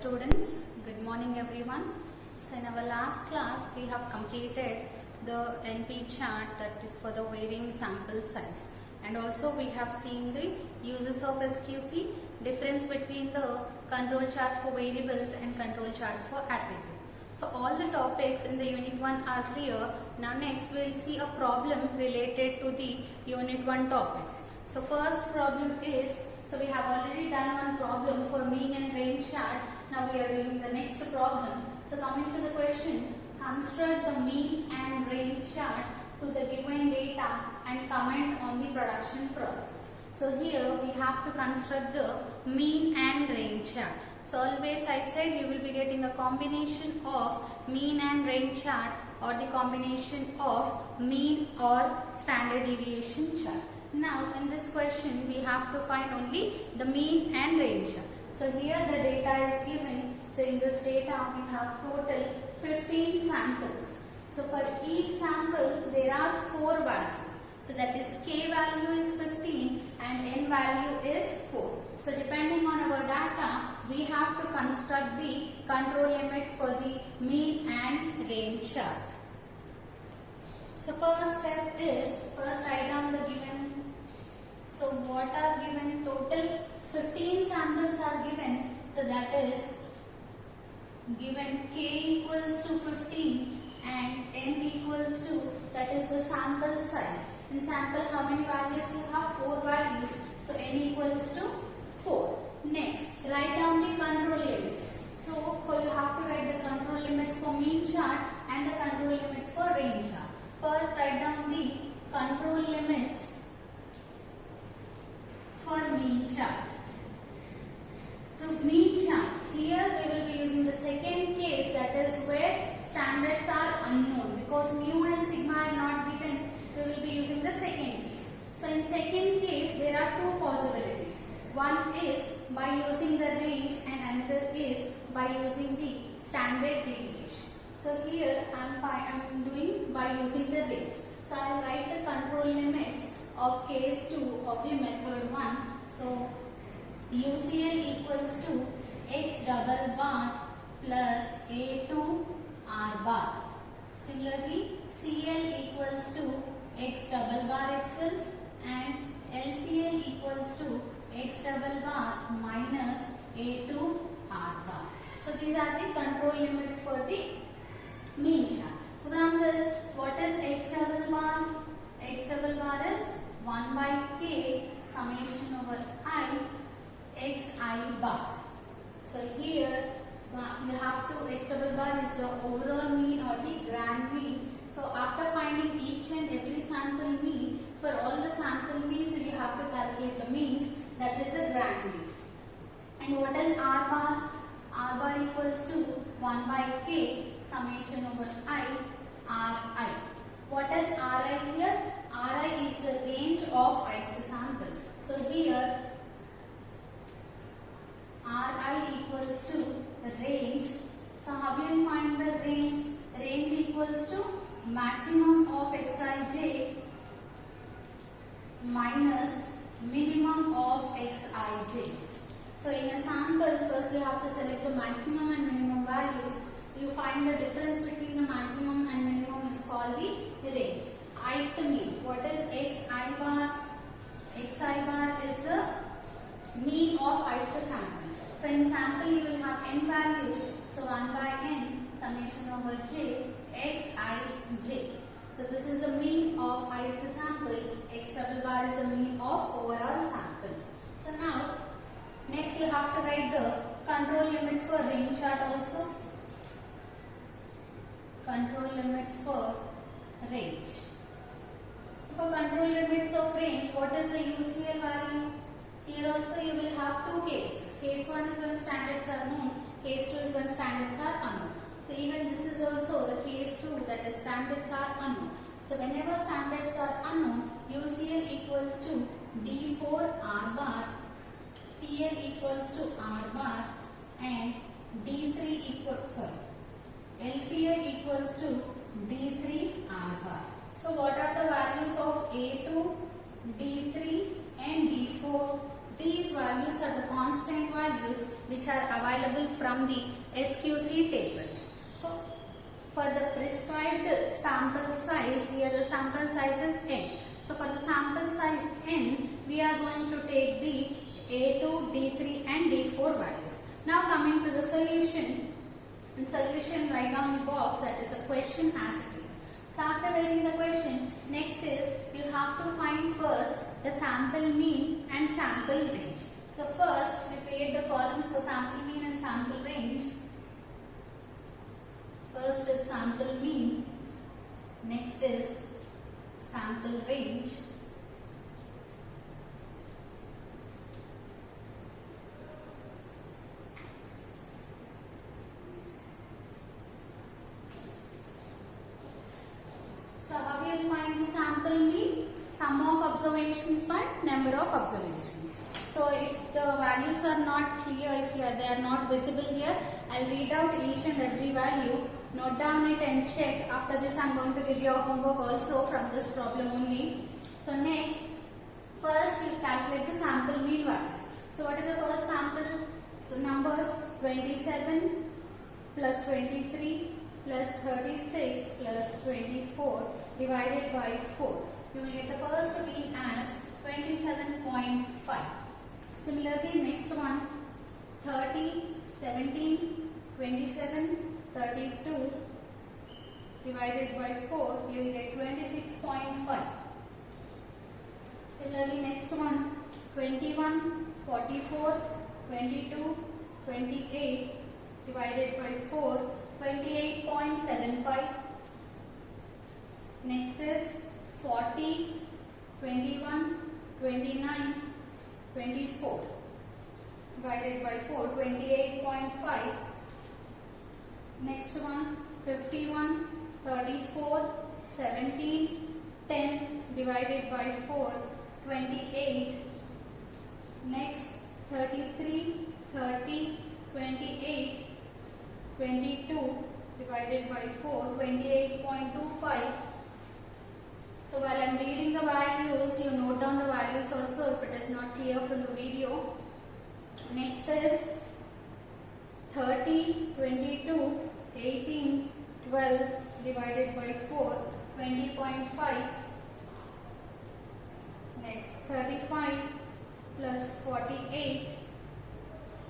students, good morning everyone. So in our last class we have completed the NP chart that is for the varying sample size, and also we have seen the uses of SQC, difference between the control charts for variables and control charts for attributes. So all the topics in the unit 1 are clear. Now next we will see a problem related to the unit 1 topics. So first problem is, so we have already done one problem for mean and range chart. Now we are doing the next problem. So coming to the question, construct the mean and range chart to the given data and comment on the production process. So here we have to construct the mean and range chart. So always I said you will be getting a combination of mean and range chart or the combination of mean or standard deviation chart. Now in this question we have to find only the mean and range chart. So here the data is given. So in this data we have total 15 samples. So for each sample there are 4 values. So that is k value is 15 and n value is 4. So depending on our data we have to construct the control limits for the mean and range chart. So first step is, first write down the given. So what are given? Total 15 samples are given. So that is given k equals to 15 and n equals to, that is the sample size. In sample how many values you have? 4 values. So n equals to 4. Next, write down the control limits. So you have to write the control limits for mean chart and the control limits for range chart. First write down the control limits for mean chart. So mean chart, here we will be using the second case, that is where standards are unknown, because mu and sigma are not given. We will be using the second case. So in second case there are 2 possibilities. One is by using the range and another is by using the standard deviation. So here I am doing by using the range. So I will write the control limits of case 2 of the method 1. So UCL equals to x double bar plus A2 R bar. Similarly, CL equals to x double bar itself and LCL equals to x double bar minus A2 R bar. So these are the control limits for the mean chart. So from this, what is x double bar? X double bar is 1 by k summation over I xi bar. So here you have to, x double bar is the overall mean or the grand mean. So after finding each and every sample mean, for all the sample means you have to calculate the means, that is the grand mean. And what is R bar? R bar equals to 1 by k summation over I Ri. What is Ri here? Ri is the range of ith sample. So here Ri equals to the range. So how will you find the range? Range equals to maximum of xij minus minimum of xij's. So in a sample, first you have to select the maximum and minimum values. You find the difference between the maximum and minimum is called the range. Ith mean. What is xi bar? Xi bar is the mean of ith sample. So in sample you will have n values. So 1 by n summation over j xij. So this is the mean of ith sample. X double bar is the mean of overall sample. So now next you have to write the control limits for range chart also. Control limits for range. So for control limits of range, what is the UCL value? Here also you will have 2 cases. Case 1 is when standards are known. Case 2 is when standards are unknown. So even this is also the case 2, that is standards are unknown. So whenever standards are unknown, UCL equals to D4 R bar, CL equals to R bar and D3 equals, LCL equals to D3 R bar. So what are the values of A2, D3 and D4? These values are the constant values which are available from the SQC tables. So for the prescribed sample size, here the sample size is n. So for the sample size n, we are going to take the A2, D3 and D4 values. Now coming to the solution. In solution, write down the box that is a question as it is. So after writing the question, next is you have to find first the sample mean and sample range. So first we create the columns for sample mean and sample range. First is sample mean, next is sample range. So how we will find the sample mean? Sum of observations by number of observations. So if the values are not clear, if they are not visible here, I will read out each and every value, note down it and check. After this I am going to give you a homework also from this problem only. So next, first we calculate the sample mean values. So what is the first sample? So numbers 27 plus 23 plus 36 plus 24 divided by 4. You will get the first mean as 27.5. Similarly, next one 30, 17, 27, 32 divided by 4, you will get 26.5. Similarly, next one 21, 44, 22, 28 divided by 4, 28.75. Next is 40, 21, 29, 24 divided by 4, 28.5. Next one 51, 34, 17, 10 divided by 4, 28. Next 33, 30, 28, 22 divided by 4, 28.25. So while I am reading the values, you note down the values also if it is not clear from the video. Next is 30, 22, 18, 12 divided by 4, 20.5. Next 35 plus 48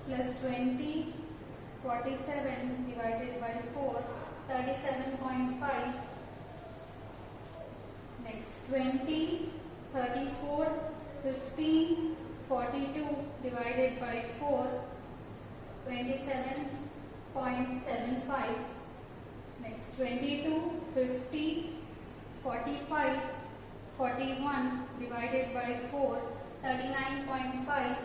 plus 20, 47 divided by 4, 37.5. Next 20, 34, 15, 42 divided by 4, 27.75. Next 22, 50, 45, 41 divided by 4, 39.5.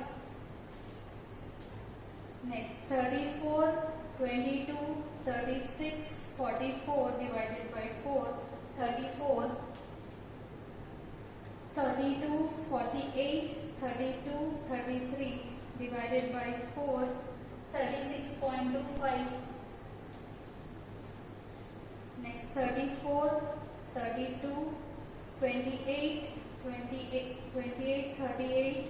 Next 34, 22, 36, 44 divided by 4, 34. 32, 48, 32, 33 divided by 4, 36.25. Next 34, 32, 28, 38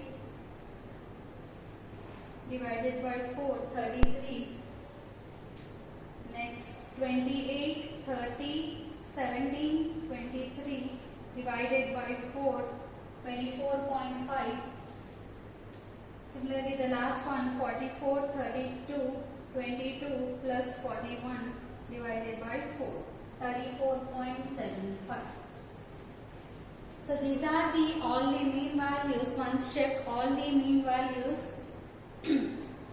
divided by 4, 33. Next 28, 30, 17, 23 divided by 4, 24.5. Similarly, the last one 44, 32, 22 plus 41 divided by 4, 34.75. So these are all the mean values. Once check all the mean values.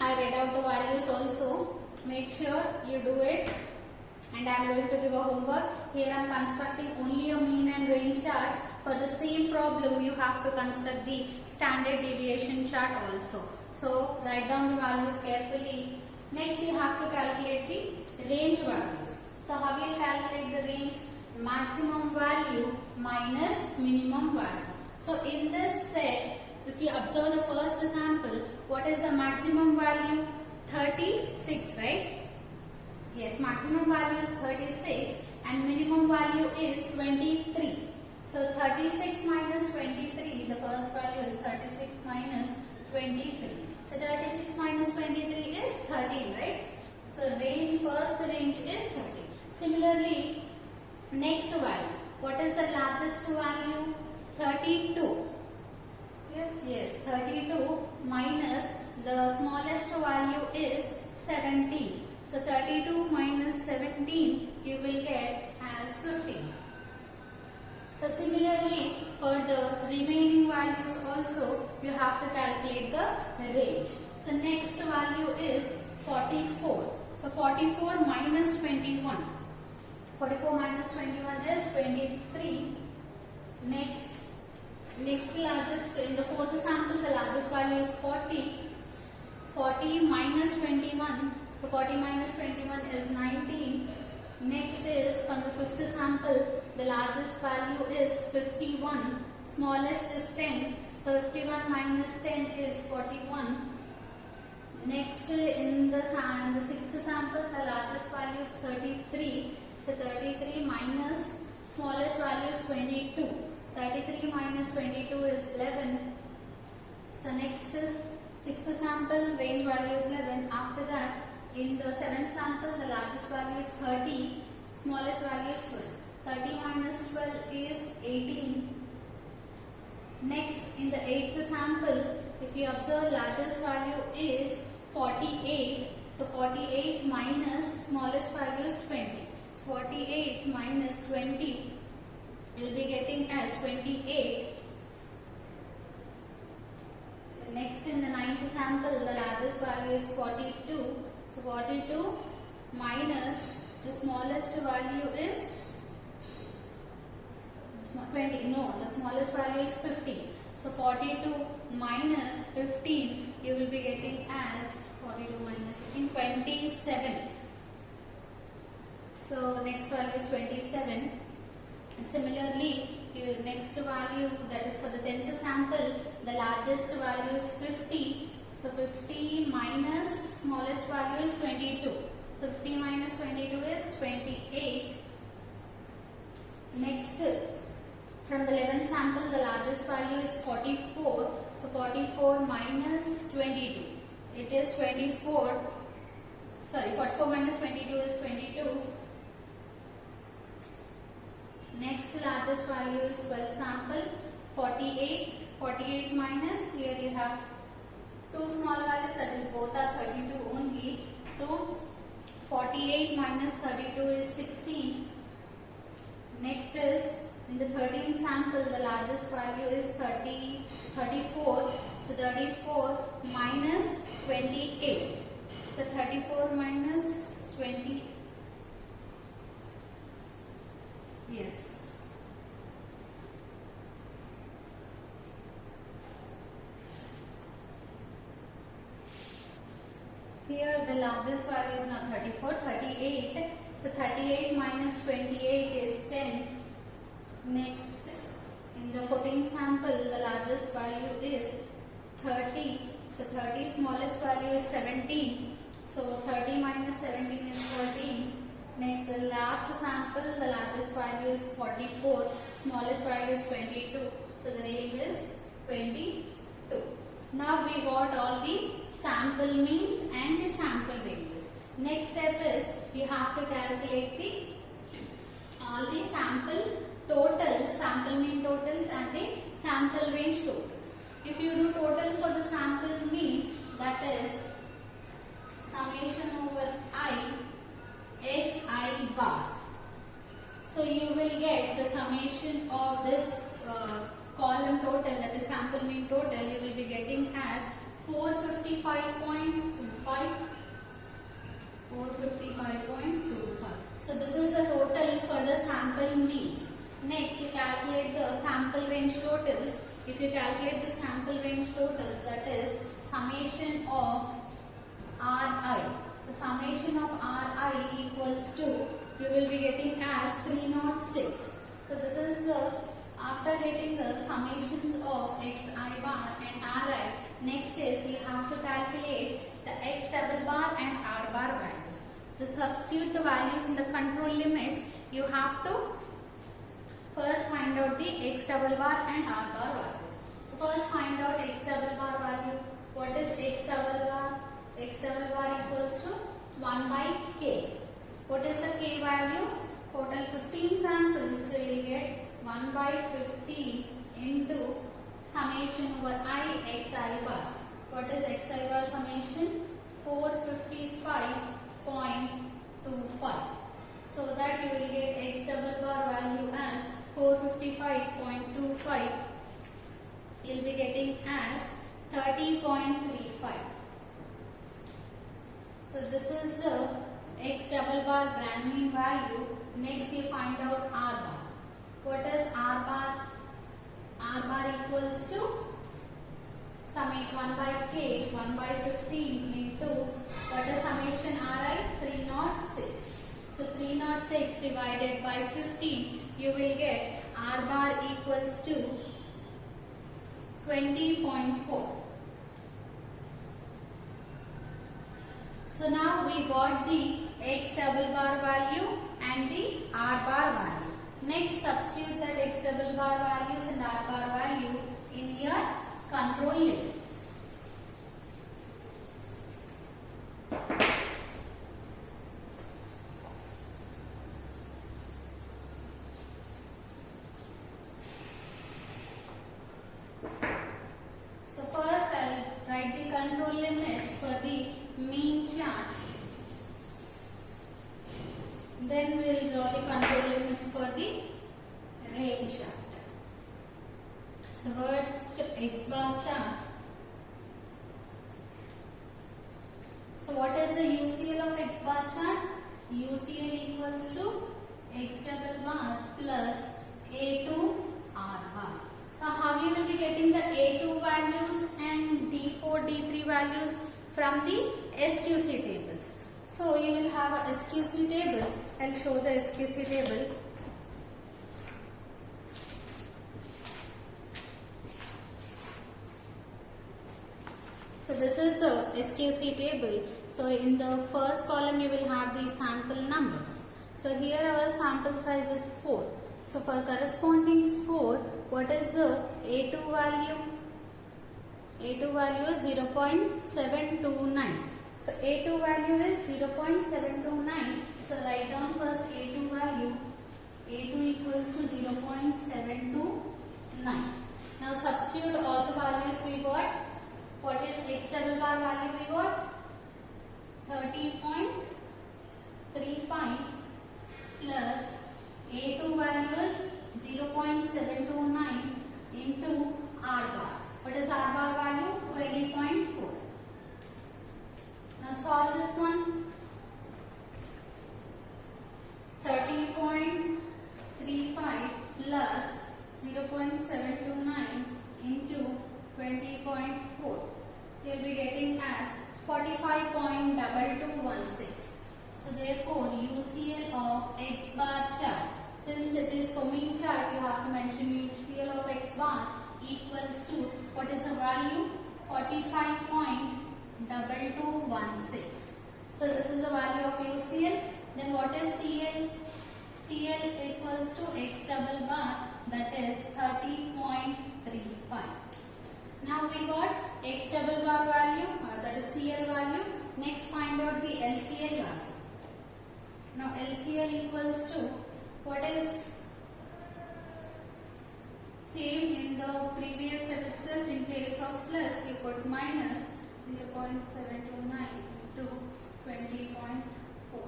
I read out the values also. Make sure you do it. And I am going to give a homework. Here I am constructing only a mean and range chart. For the same problem, you have to construct the standard deviation chart also. So write down the values carefully. Next, you have to calculate the range values. So how will you calculate the range? Maximum value minus minimum value. So in this set, if you observe the first sample, what is the maximum value? 36, right? Yes, maximum value is 36 and minimum value is 23. So 36 minus 23, the first value is 36 minus 23. So 36 minus 23 is 13, right? So first range is 13. Similarly, next value. What is the largest value? 32. Yes, 32 minus the smallest value is 17. So 32 minus 17 you will get as 15. So similarly, for the remaining values also you have to calculate the range. So next value is 44. So 44 minus 21. 44 minus 21 is 23. Next largest, in the fourth sample, the largest value is 40. 40 minus 21. So 40 minus 21 is 19. Next is from the fifth sample, the largest value is 51. Smallest is 10. So 51 minus 10 is 41. Next in the sixth sample, the largest value is 33. So 33 minus smallest value is 22. 33 minus 22 is 11. So next sixth sample, range value is 11. After that, in the seventh sample, the largest value is 30. Smallest value is 12. 30 minus 12 is 18. Next, in the eighth sample, if you observe, largest value is 48. So 48 minus smallest value is 20. So 48 minus 20 will be getting as 28. Next, in the ninth sample, the largest value is 42. So 42 minus the smallest value is 20. No, the smallest value is 15. So 42 minus 15 you will be getting as 42 minus 15, 27. So next value is 27. Similarly, next value, that is for the 10th sample, the largest value is 50. So 50 minus smallest value is 22. So 50 minus 22 is 28. Next, from the 11th sample, the largest value is 44. So 44 minus 22. It is 24. Sorry, 44 minus 22 is 22. Next largest value is 12th sample, 48. 48 minus, here you have two small values, that is both are 32 only. So 48 minus 32 is 16. Next is in the 13th sample, the largest value is 34. So 34 minus 28. So 34 minus 20. Yes. Here the largest value is not 34, 38. So 38 minus 28 is 10. Next, in the 14th sample, the largest value is 30. So 30 smallest value is 17. So 30 minus 17 is 13. Next, the last sample, the largest value is 44. Smallest value is 22. So the range is 22. Now we got all the sample means and the sample ranges. Next step is you have to calculate all the sample totals, sample mean totals and the sample range totals. If you do total for the sample mean, that is summation over I xi bar. So you will get the summation of this column total, that is sample mean total, you will be getting as 455.25. 455.25. So this is the total for the sample means. Next, you calculate the sample range totals. If you calculate the sample range totals, that is summation of Ri. So summation of Ri equals to, you will be getting as 306. So this is the, after getting the summations of xi bar and Ri, next is you have to calculate the x double bar and r bar values. To substitute the values in the control limits, you have to first find out the x double bar and r bar values. So first find out x double bar value. What is x double bar? X double bar equals to 1 by k. What is the k value? Total 15 samples, so you will get 1 by 15 into summation over I xi bar. What is xi bar summation? 455.25. So that you will get x double bar value as 455.25. You will be getting as 30.35. So this is the x double bar grand mean value. Next you find out R bar. What is R bar? R bar equals to summation 1 by k, 1 by 15 into what is summation Ri? 306. So 306 divided by 15, you will get R bar equals to 20.4. So now we got the x double bar value and the R bar value. Next, substitute that x double bar values and R bar value in your control limits. So first I'll write the control limits for the mean chart. Then we will draw the control limits for the range chart. So first x bar chart. So what is the UCL of x bar chart? UCL equals to x double bar plus A2 R bar. So how you will be getting the A2 values and D4, D3 values from the SQC tables. So you will have a SQC table. I'll show the SQC table. So this is the SQC table. So in the first column you will have the sample numbers. So here our sample size is 4. So for corresponding 4, what is the A2 value? A2 value is 0.729. So A2 value is 0.729. So write down first A2 value. A2 equals to 0.729. Now substitute all the values we got. What is x double bar value we got? 30.35 plus A2 value is 0.729 into R bar. What is R bar value? 20.4. Now solve this one. 30.35 plus 0.729 into 20.4. You will be getting as 45.2216. So therefore UCL of x bar chart, since it is for mean chart, you have to mention UCL of x bar equals to, what is the value? 45.2216. So this is the value of UCL. Then what is CL? CL equals to x double bar, that is 30.35. Now we got x double bar value, that is CL value. Next find out the LCL value. Now LCL equals to, what is same in the previous step itself, in place of plus you put minus 0.729 to 20.4.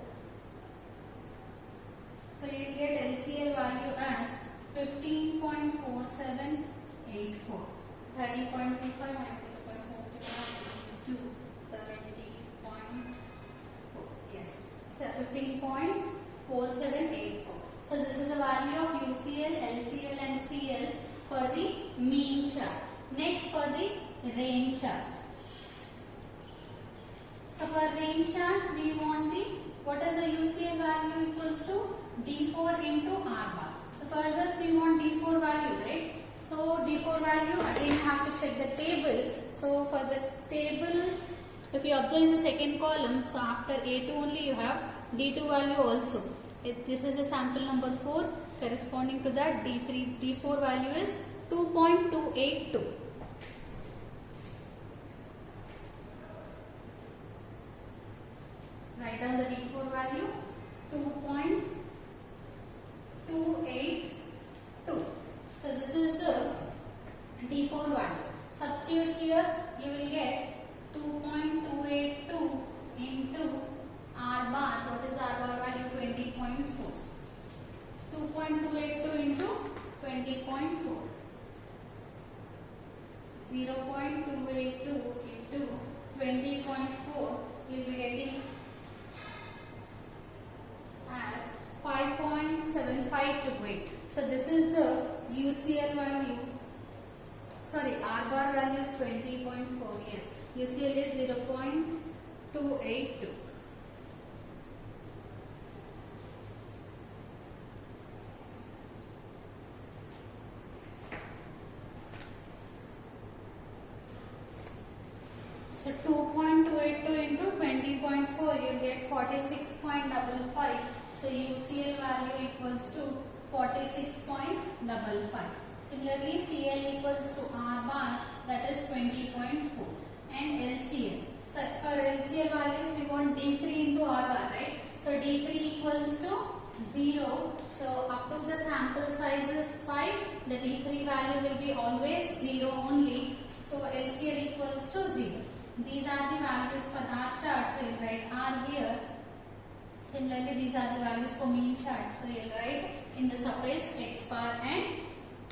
So you will get LCL value as 15.4784. 30.35 minus 0.729 to 30.4. Yes, so 15.4784. So this is the value of UCL, LCL and CLs for the mean chart. Next for the range chart. So for range chart we want the, what is the UCL value equals to D4 into R bar. So for this we want D4 value, right? So D4 value, again you have to check the table. So for the table, if you observe in the second column, so after A2 only you have D2 value also. This is the sample number 4, corresponding to that D4 value is 2.282. down the D4 value 2.282. So this is the D4 value. Substitute here, you will get 2.282 into R bar. What is R bar value? 20.4. 2.282 into 20.4. 0.282 into 20.4 will be getting as 5.7528. So this is the UCL value. Sorry, R bar value is 20.4. Yes, UCL is 0.282. So 2.282 into 20.4, you get 46.55. So UCL value equals to 46.55. Similarly, CL equals to R bar, that is 20.4. And LCL. So for LCL values, we want D3 into R bar, right? So D3 equals to 0. So up to the sample size is 5. The D3 value will be always 0 only. So LCL equals to 0. These are the values for R chart. So you write R here. Similarly, these are the values for mean chart. So you write in the surface X bar and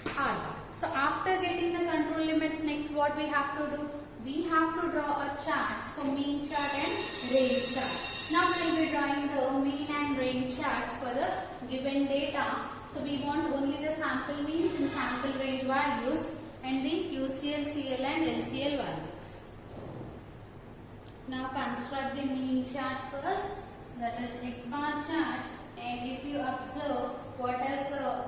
R bar. So after getting the control limits, next what we have to do? We have to draw a chart for mean chart and range chart. Now we will be drawing the mean and range charts for the given data. So we want only the sample means and sample range values and the UCL, CL and LCL values. Now construct the mean chart first. So that is X bar chart. And if you observe what is the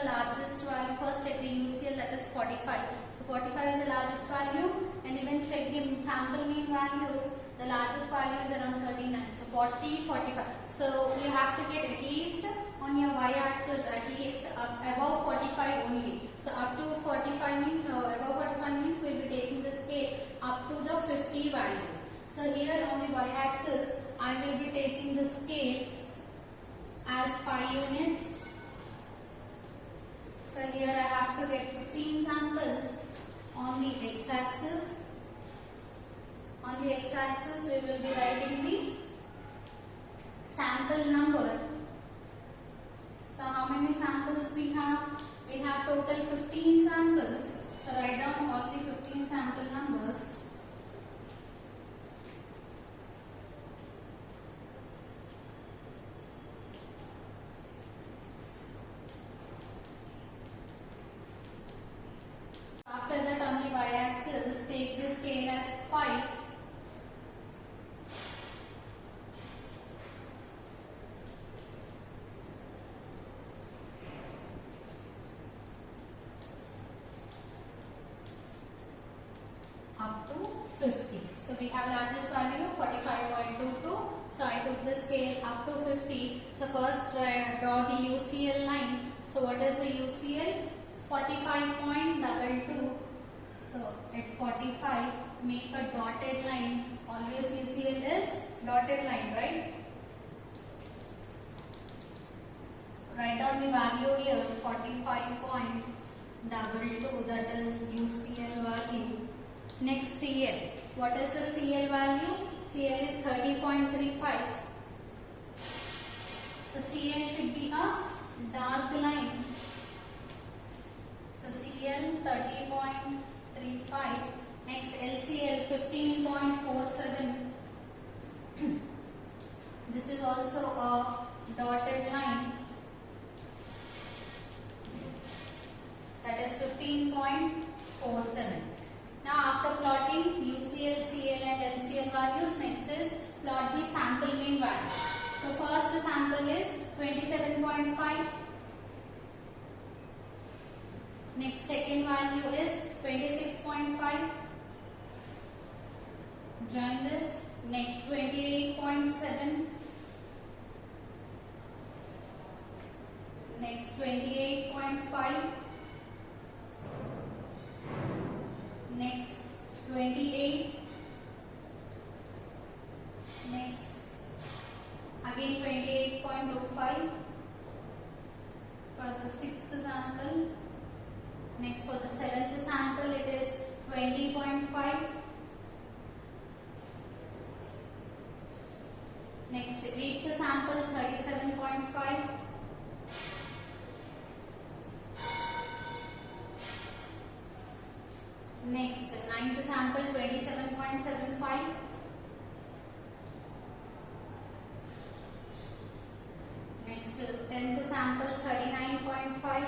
largest value, first check the UCL, that is 45. So 45 is the largest value, and even check the sample mean values. The largest value is around 39. So 40, 45. So you have to get at least on your y-axis at least above 45 only. So up to 45 means above 45 means we will be taking the scale up to the 50 values. So here on the y-axis I will be taking the scale as 5 units. So here I have to get 15 samples on the x-axis. On the x-axis we will be writing the sample number. So how many samples we have? We have total 15 samples. So write down all the 15 sample numbers. After that on the y-axis take the scale as 5. Up to 50. So we have largest value 45.22. So I took the scale up to 50. So first draw the UCL line. So what is the UCL? 45.22. So at 45 make a dotted line. Always UCL is dotted line, right? Write down the value here 45.22, that is UCL value. Next CL. What is the CL value? CL is 30.35. So CL should be a dark line. So CL 30.35. Next LCL 15.47. This is also a dotted line. That is 15.47. Now after plotting UCL, CL and LCL values, next is plot the sample mean values. So first sample is 27.5. Next second value is 26.5. Join this. Next 28.7. Next 28.5. Next 28. Next again 28.25 for the 6th sample. Next for the 7th sample it is 20.5. Next 8th sample 37.5. Next 9th sample 27.75. Next 10th sample 39.5.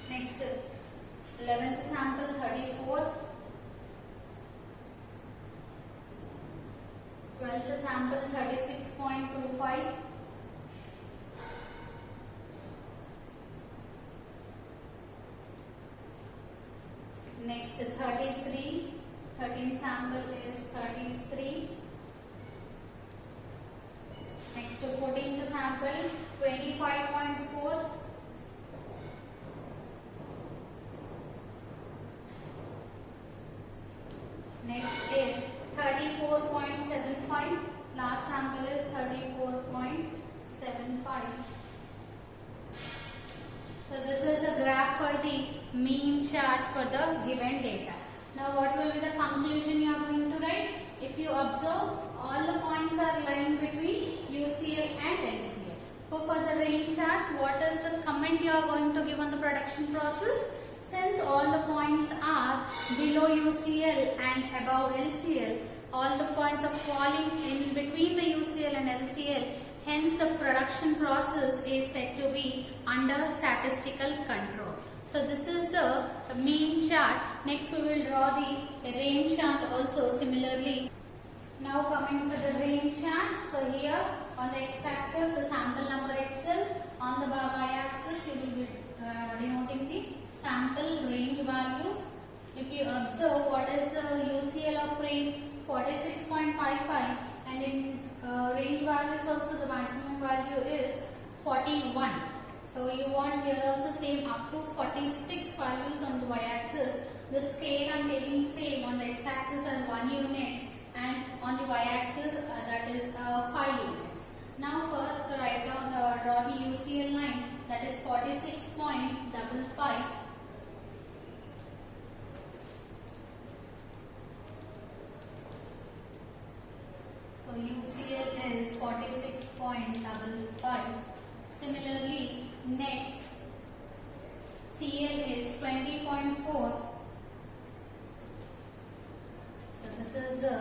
Next 11th sample 34. 12th sample 36.25. Next 33. 13th sample is 33. Next 14th sample 25.4. Next is 34.75. Last sample is 34.75. So this is a graph for the mean chart for the given data. Now what will be the conclusion you are going to write? If you observe, all the points are lying between UCL and LCL. So for the range chart, what is the comment you are going to give on the production process? Since all the points are below UCL and above LCL, all the points are falling in between the UCL and LCL, hence the production process is said to be under statistical control. So this is the mean chart. Next we will draw the range chart also similarly. Now coming to the range chart. So here on the x-axis the sample number XL, on the y-axis you will be denoting the sample range values. If you observe what is the UCL of range 46.55 and in range values also the maximum value is 41. So you want here also same up to 46 values on the y-axis. The scale I am taking same on the x-axis as 1 unit and on the y-axis that is 5 units. Now first write down draw the UCL line, that is 46.55. So UCL is 46.55. Similarly, next CL is 20.4. So this is the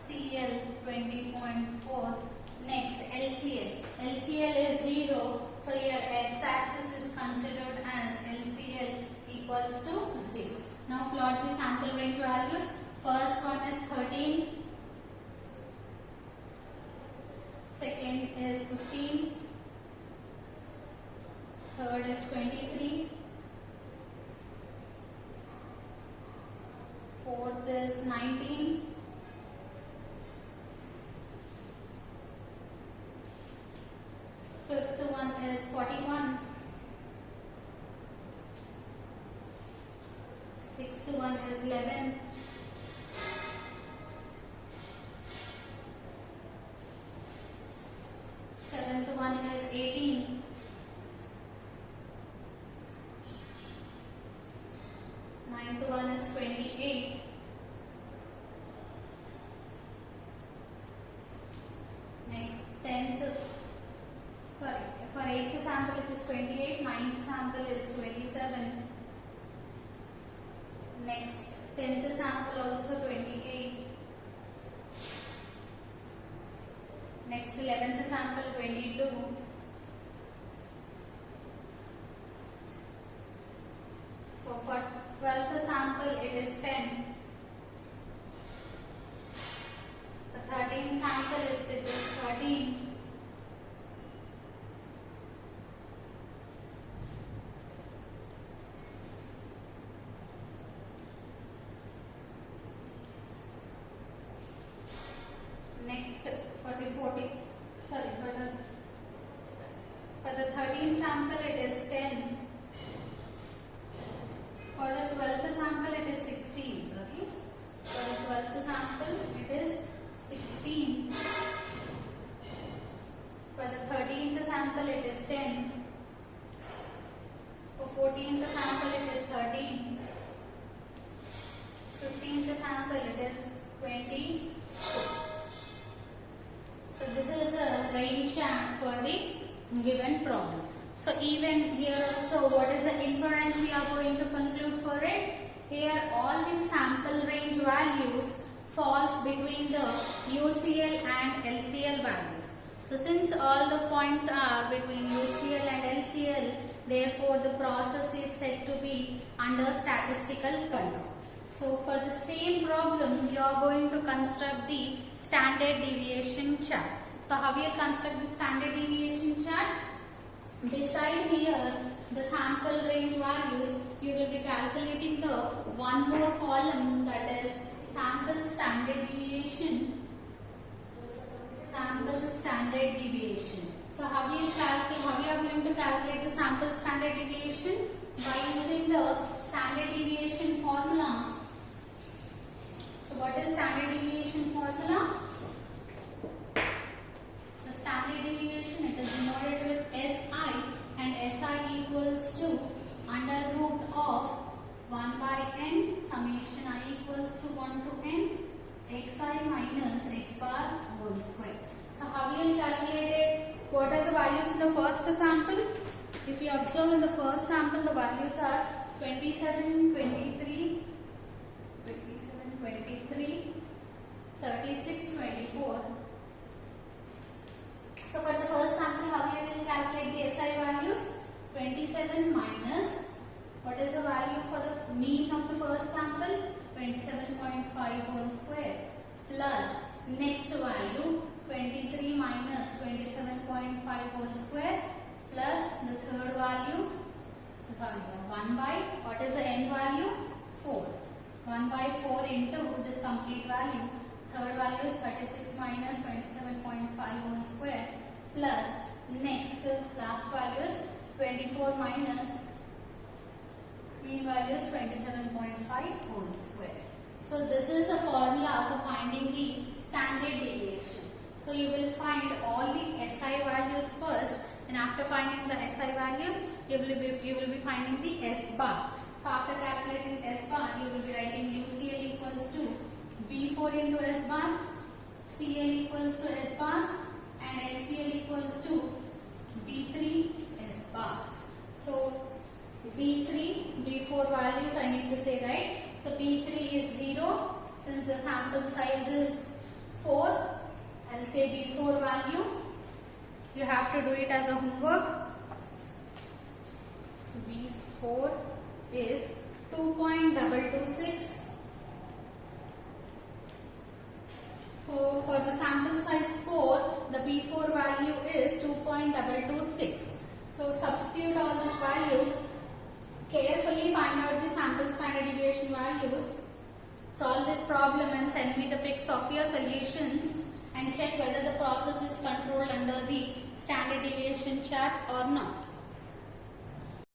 CL 20.4. Next LCL. LCL is 0. So your x-axis is considered as LCL equals to 0. Now plot the sample range values. First one is 13. Second is 15. Third is 23. Fourth is 19. Fifth one is 41. Sixth one is 11. Seventh one is 18. Ninth one is 28. Next 10th, sorry, for 8th sample it is 28, 9th sample is 27. Next 10th sample also 28. Next 11th sample 22. For 12th sample it is 10. The 13th sample is 13. Next for the 14th, sorry, for the 14th sample it is 13. 15th sample it is 20. So this is the range chart for the given problem. So even here also, what is the inference we are going to conclude for it? Here all the sample range values falls between the UCL and LCL values. So since all the points are between UCL and LCL, therefore the process is said to be under statistical control. So for the same problem, you are going to construct the standard deviation chart. So how you construct the standard deviation chart? Beside here, the sample range values, you will be calculating the one more column, that is sample standard deviation. Sample standard deviation. So how you are going to calculate the sample standard deviation? By using the standard deviation formula. So what is standard deviation formula? So standard deviation, it is denoted with SI, and SI equals to under root of 1 by n summation I equals to 1 to n xi minus x bar whole square. So how we will calculate it? What are the values in the first sample? If you observe in the first sample, the values are 27, 23, 36, 24. So for the first sample, how we will calculate the SI values? 27 minus, what is the value for the mean of the first sample? 27.5 whole square, plus next value 23 minus 27.5 whole square, plus the third value, so 1 by, what is the n value? 4. 1 by 4 into this complete value. Third value is 36 minus 27.5 whole square, plus next last value is 24 minus mean value is 27.5 whole square. So this is the formula for finding the standard deviation. So you will find all the SI values first, and after finding the SI values, you will be finding the S bar. So after calculating S bar, you will be writing UCL equals to B4 into S bar, CL equals to S bar, and LCL equals to B3 S bar. So B3, B4 values I need to say, right? So B3 is 0, since the sample size is 4, I'll say B4 value. You have to do it as a homework. B4 is 2.226. For the sample size 4, the B4 value is 2.226. So substitute all these values. Carefully find out the sample standard deviation values. Solve this problem and send me the pics of your solutions, and check whether the process is controlled under the standard deviation chart or not.